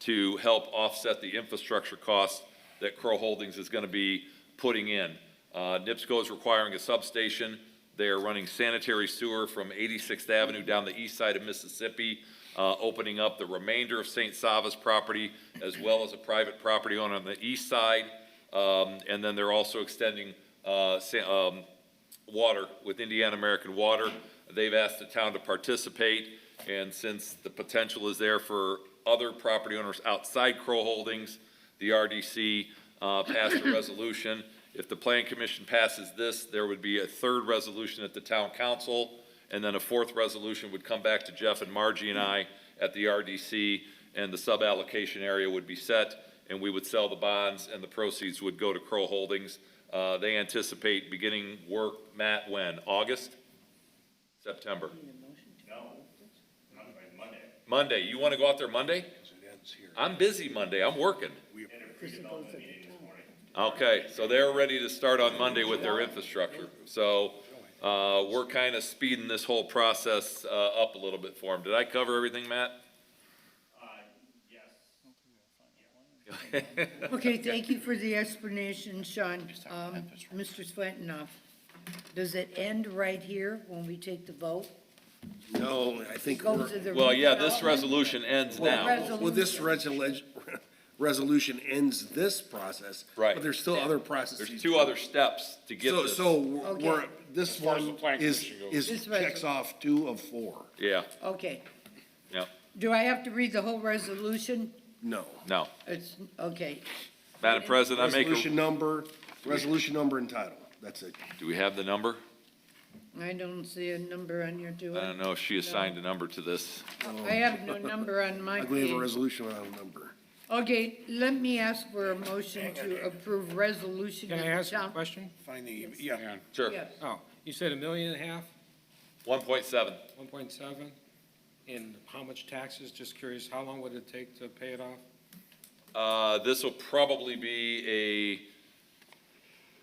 to help offset the infrastructure costs that Crow Holdings is going to be putting in. NIPSCO is requiring a substation. They are running sanitary sewer from 86th Avenue down the east side of Mississippi, opening up the remainder of St. Sava's property, as well as a private property owner on the east side. And then they're also extending water with Indiana American Water. They've asked the town to participate, and since the potential is there for other property owners outside Crow Holdings, the RDC passed a resolution. If the Plan Commission passes this, there would be a third resolution at the Town Council, and then a fourth resolution would come back to Jeff and Margie and I at the RDC, and the sub-allocation area would be set, and we would sell the bonds, and the proceeds would go to Crow Holdings. They anticipate beginning work, Matt, when? August? September? Monday. You want to go out there Monday? I'm busy Monday. I'm working. Okay, so they're ready to start on Monday with their infrastructure. So we're kind of speeding this whole process up a little bit for them. Did I cover everything, Matt? Yes. Okay, thank you for the explanation, Sean. Mr. Swetinoff, does it end right here when we take the vote? No, I think, Go to the Well, yeah, this redevelopment? resolution ends now. well, this resolution ends this process. Right. But there's still other processes. There's two other steps to get this. So Okay. we're, this far as the one Plan is, Commission goes. is This checks off 2 of 4. Yeah, Okay. yeah, Do I have to read the whole resolution? No. no. It's, okay. Madam President, I make Resolution a, number and title. That's it. do we have the number? I don't see a number on your, do I I? don't know if she assigned a number to this. I have no number on my I believe a page. resolution without a number. Okay, let me ask for a motion to approve resolution. Can I of the ask a town- question? Find the, yeah. Sure, Yes. Oh, you said $1.5 million, 1.7. 1.7? And how much taxes? Just curious, how long would it take to pay it off? This will probably be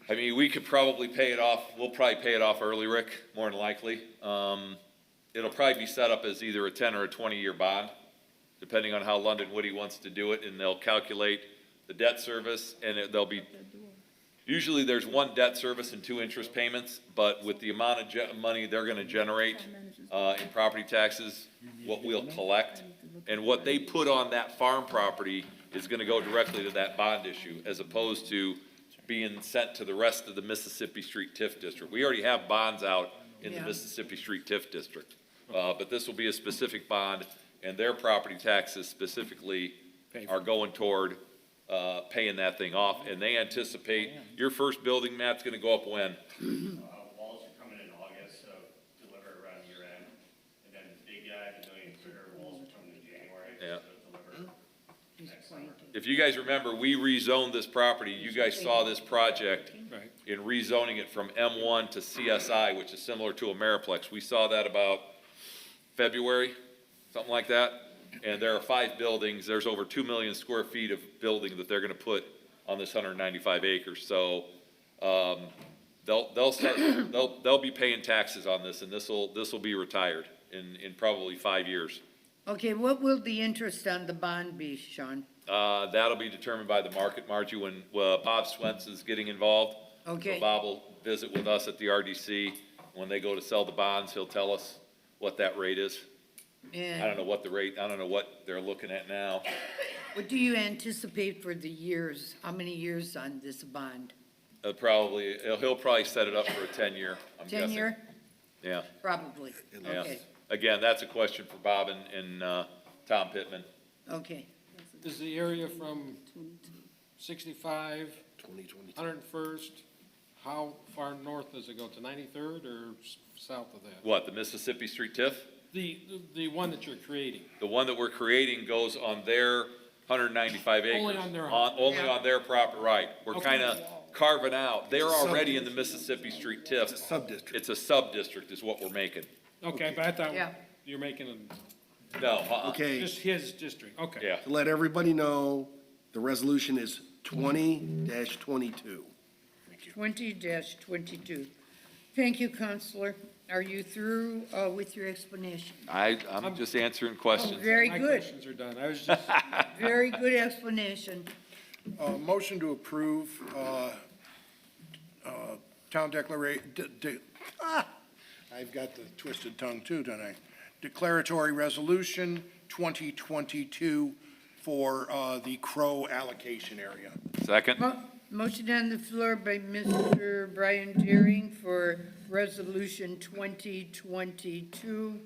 I mean, we could probably pay it off, we'll probably pay it off early, Rick, more than likely. It'll probably be set up as either a 10 or a 20-year bond, depending on how London Woody wants to do it, and they'll calculate the debt service, and they'll be, usually there's one debt service and 2 interest payments, but with the amount of money they're gonna generate in property taxes, what we'll collect, and what they put on that farm property is gonna go directly to that bond issue, as opposed to being sent to the rest of the Mississippi Street TIF District. We already have bonds out in the Yeah. Mississippi Street TIF District. But this will be a specific bond, and their property taxes specifically are going toward paying that thing off. And they anticipate, your first building, Matt's gonna go up when? Walls are coming in August, so deliver around year end. And then the big guy, the million square walls are coming in January, Yeah. so deliver next summer. If you guys remember, we rezoned this property, you guys saw this project Right. in rezoning it from M1 to CSI, which is similar to a Ameriplex. We saw that about February, something like that. And there are 5 buildings, there's over 2 million square feet of building that they're gonna put on this 195 acres. So, they'll be paying taxes on this, and this'll be retired in probably 5 years. Okay, what will the interest on the bond be, Sean? That'll be determined by the market, Margie, when Bob Swenson's getting involved. Okay. So Bob will visit with us at the RDC. When they go to sell the bonds, he'll tell us what that rate is. I don't know what the rate, I don't know what they're looking at now. What do you anticipate for the years? How many years on this bond? He'll probably set it up for a 10-year, I'm guessing. 10-year? Yeah, probably. yeah. Okay, Again, that's a question for Bob and Tom Pittman. okay. Is the area from 65, 101st, how far north does it go, to 93rd or south of that? What, the Mississippi Street TIF? The one that you're creating? The one that we're creating goes on their 195 acres. Only on their- Only Yeah. on their property, right. We're Okay. kind of carving out. They're already in the Mississippi Street TIF. It's a sub-district. It's a sub-district is what we're making. Okay, but I thought Yeah. you were making No, Okay, just his district, okay. Yeah. to let everybody know, the resolution is 20-22. 20-22. Thank you, Counselor. Are you through with your explanation? I'm just answering Oh, questions. very My good, questions are done. I was just, very good explanation. Motion to approve, town I've got the twisted tongue too tonight. Declaratory resolution 2022 for, the Crow allocation area. Second? Motion on the floor by Mr. Brian Deering for Resolution 2022,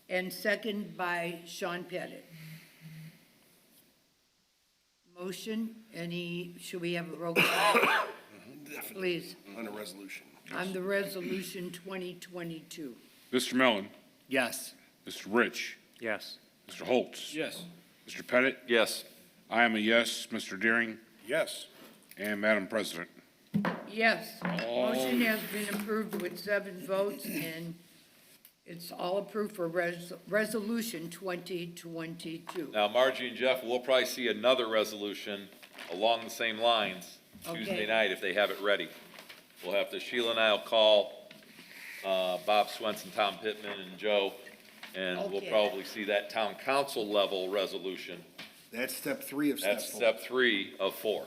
and second by Sean Pettit. Motion, should we have a roll call? Please, On a resolution. on the Resolution 2022. Mr. Mellon, Yes. Mr. Rich, Yes. Mr. Holtz, yes. Mr. Pettit, Yes. I am a yes, Mr. Deering, Yes. and Madam President. Yes, motion has been approved with 7 votes, and it's all approved for Resolution 2022. Now, Margie and Jeff, we'll probably see another resolution along the same lines Tuesday Okay. night if they have it ready. We'll have to, Sheila and I will call Bob Swenson, Tom Pittman, and Joe, and we'll Okay. probably see that town council level resolution. That's step 3 of step 4. That's step 3 of 4.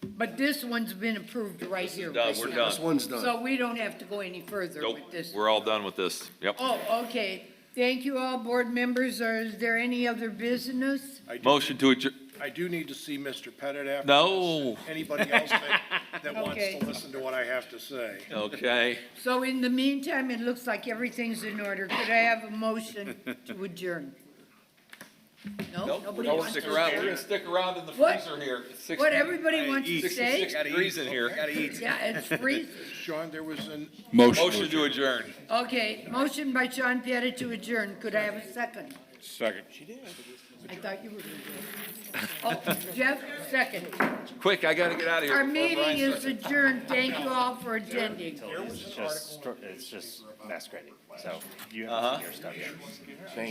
But this one's been approved right This is here. done. right We're now. done. This one's done. So we don't have to go any further Nope, with this. we're all done with this. Yep. Oh, okay. Thank you all, board members. Is there any other business? Motion to adjourn. I do need to see Mr. Pettit after. No. this. Anybody else that wants Okay. to listen to what I have to say. Okay. So in the meantime, it looks like everything's in order. Could I have a motion to adjourn? No, Nope, nobody we're wants gonna to. stick around. We're gonna stick around in the What? freezer here. It's What everybody wants to say? 66 degrees in here. Yeah, it's freezing. Sean, there was an, Motion to adjourn. Okay, motion by Sean Pettit to adjourn. Could I have a second? Second. I thought you were gonna do it. Oh, Jeff, second. Quick, I gotta get out of here. Our before meeting Brian is starts. adjourned. Thank you all for attending. It's just masquerading, so you haven't seen your stuff yet.